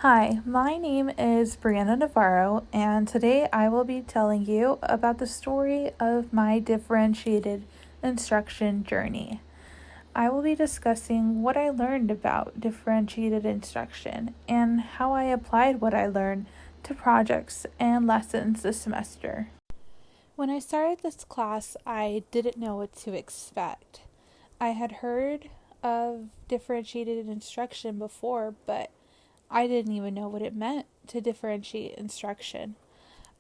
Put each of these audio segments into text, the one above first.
Hi, my name is Brianna Navarro, and today I will be telling you about the story of my differentiated instruction journey. I will be discussing what I learned about differentiated instruction and how I applied what I learned to projects and lessons this semester. When I started this class, I didn't know what to expect. I had heard of differentiated instruction before, but I didn't even know what it meant to differentiate instruction.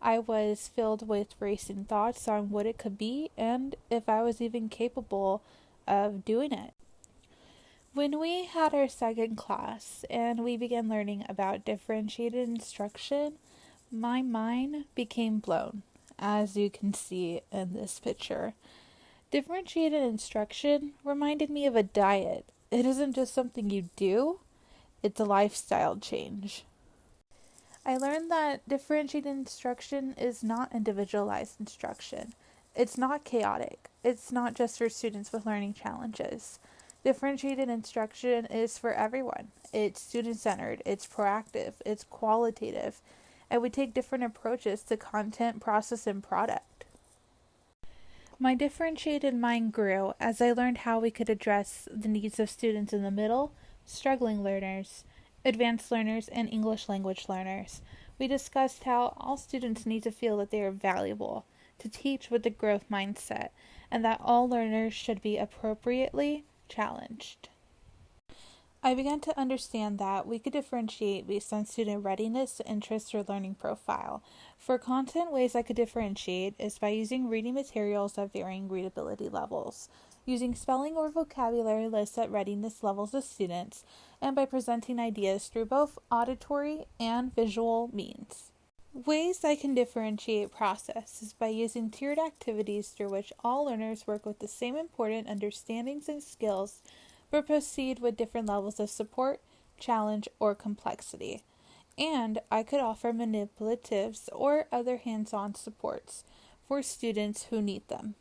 I was filled with racing thoughts on what it could be and if I was even capable of doing it. When we had our second class and we began learning about differentiated instruction, my mind became blown, as you can see in this picture. Differentiated instruction reminded me of a diet. It isn't just something you do, it's a lifestyle change. I learned that differentiated instruction is not individualized instruction. It's not chaotic. It's not just for students with learning challenges. Differentiated instruction is for everyone. It's student-centered, it's proactive, it's qualitative, and we take different approaches to content, process, and product. My differentiated mind grew as I learned how we could address the needs of students in the middle, struggling learners, advanced learners, and English language learners. We discussed how all students need to feel that they are valuable, to teach with the growth mindset, and that all learners should be appropriately challenged. I began to understand that we could differentiate based on student readiness, interest, or learning profile. For content, ways I could differentiate is by using reading materials at varying readability levels, using spelling or vocabulary lists at readiness levels of students, and by presenting ideas through both auditory and visual means. Ways I can differentiate process is by using tiered activities through which all learners work with the same important understandings and skills but proceed with different levels of support, challenge, or complexity. And I could offer manipulatives or other hands-on supports for students who need them.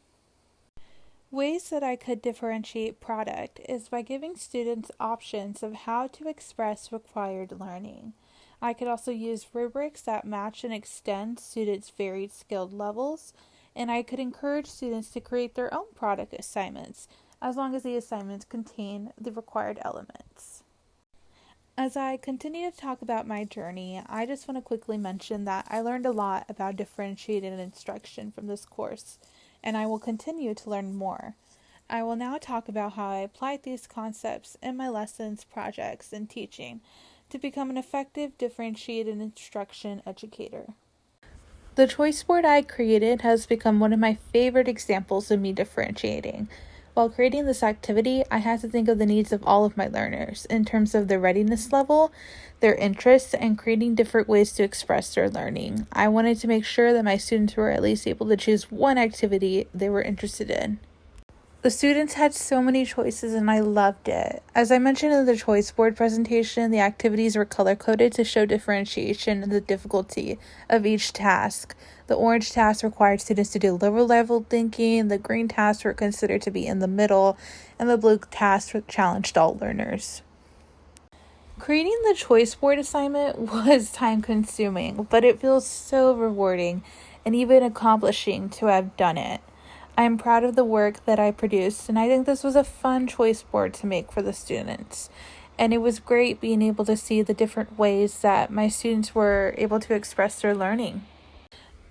Ways that I could differentiate product is by giving students options of how to express required learning. I could also use rubrics that match and extend students' varied skilled levels, and I could encourage students to create their own product assignments as long as the assignments contain the required elements. As I continue to talk about my journey, I just want to quickly mention that I learned a lot about differentiated instruction from this course, and I will continue to learn more. I will now talk about how I applied these concepts in my lessons, projects, and teaching to become an effective differentiated instruction educator. The choice board I created has become one of my favorite examples of me differentiating. While creating this activity, I had to think of the needs of all of my learners in terms of their readiness level, their interests, and creating different ways to express their learning. I wanted to make sure that my students were at least able to choose one activity they were interested in. The students had so many choices and I loved it. As I mentioned in the choice board presentation, the activities were color-coded to show differentiation in the difficulty of each task. The orange tasks required students to do lower level thinking, the green tasks were considered to be in the middle, and the blue tasks challenged all learners. Creating the choice board assignment was time-consuming, but it feels so rewarding and even accomplishing to have done it. I'm proud of the work that I produced, and I think this was a fun choice board to make for the students. And it was great being able to see the different ways that my students were able to express their learning.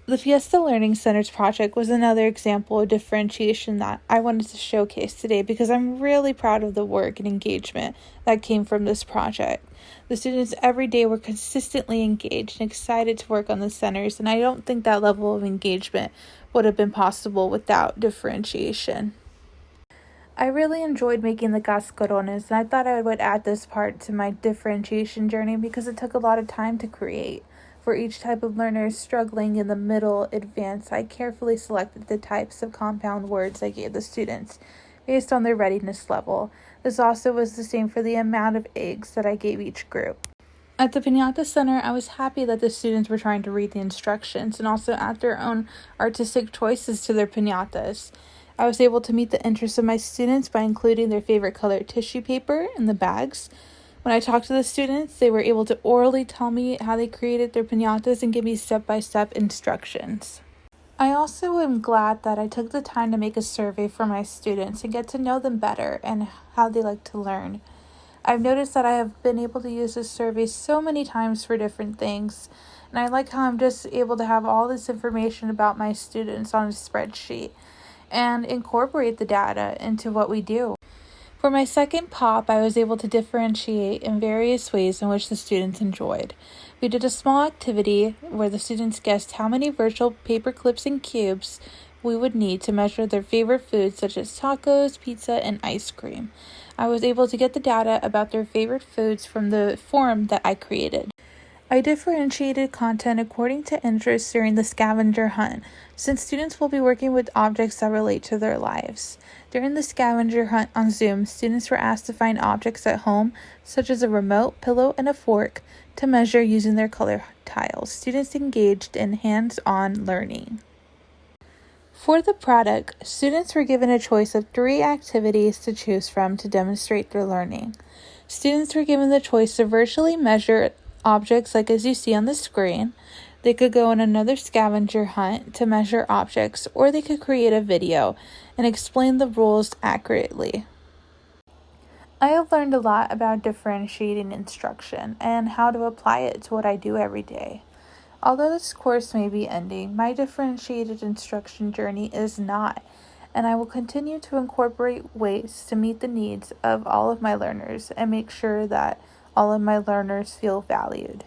The Fiesta Learning Centers project was another example of differentiation that I wanted to showcase today because I'm really proud of the work and engagement that came from this project. The students every day were consistently engaged and excited to work on the centers, and I don't think that level of engagement would have been possible without differentiation. I really enjoyed making the cascarones, and I thought I would add this part to my differentiation journey because it took a lot of time to create. For each type of learner struggling in the middle, advanced, I carefully selected the types of compound words I gave the students based on their readiness level. This also was the same for the amount of eggs that I gave each group. At the Piñata Center, I was happy that the students were trying to read the instructions and also add their own artistic choices to their piñatas. I was able to meet the interests of my students by including their favorite colored tissue paper in the bags. When I talked to the students, they were able to orally tell me how they created their piñatas and give me step-by-step instructions. I also am glad that I took the time to make a survey for my students and get to know them better and how they like to learn. I've noticed that I have been able to use this survey so many times for different things, and I like how I'm just able to have all this information about my students on a spreadsheet and incorporate the data into what we do. For my second pop, I was able to differentiate in various ways in which the students enjoyed. We did a small activity where the students guessed how many virtual paper clips and cubes we would need to measure their favorite foods such as tacos, pizza, and ice cream. I was able to get the data about their favorite foods from the form that I created. I differentiated content according to interest during the scavenger hunt, since students will be working with objects that relate to their lives. During the scavenger hunt on Zoom, students were asked to find objects at home, such as a remote, pillow, and a fork, to measure using their color tiles. Students engaged in hands-on learning. For the product, students were given a choice of 3 activities to choose from to demonstrate their learning. Students were given the choice to virtually measure objects like as you see on the screen. They could go on another scavenger hunt to measure objects, or they could create a video and explain the rules accurately. I have learned a lot about differentiating instruction and how to apply it to what I do every day. Although this course may be ending, my differentiated instruction journey is not, and I will continue to incorporate ways to meet the needs of all of my learners and make sure that all of my learners feel valued.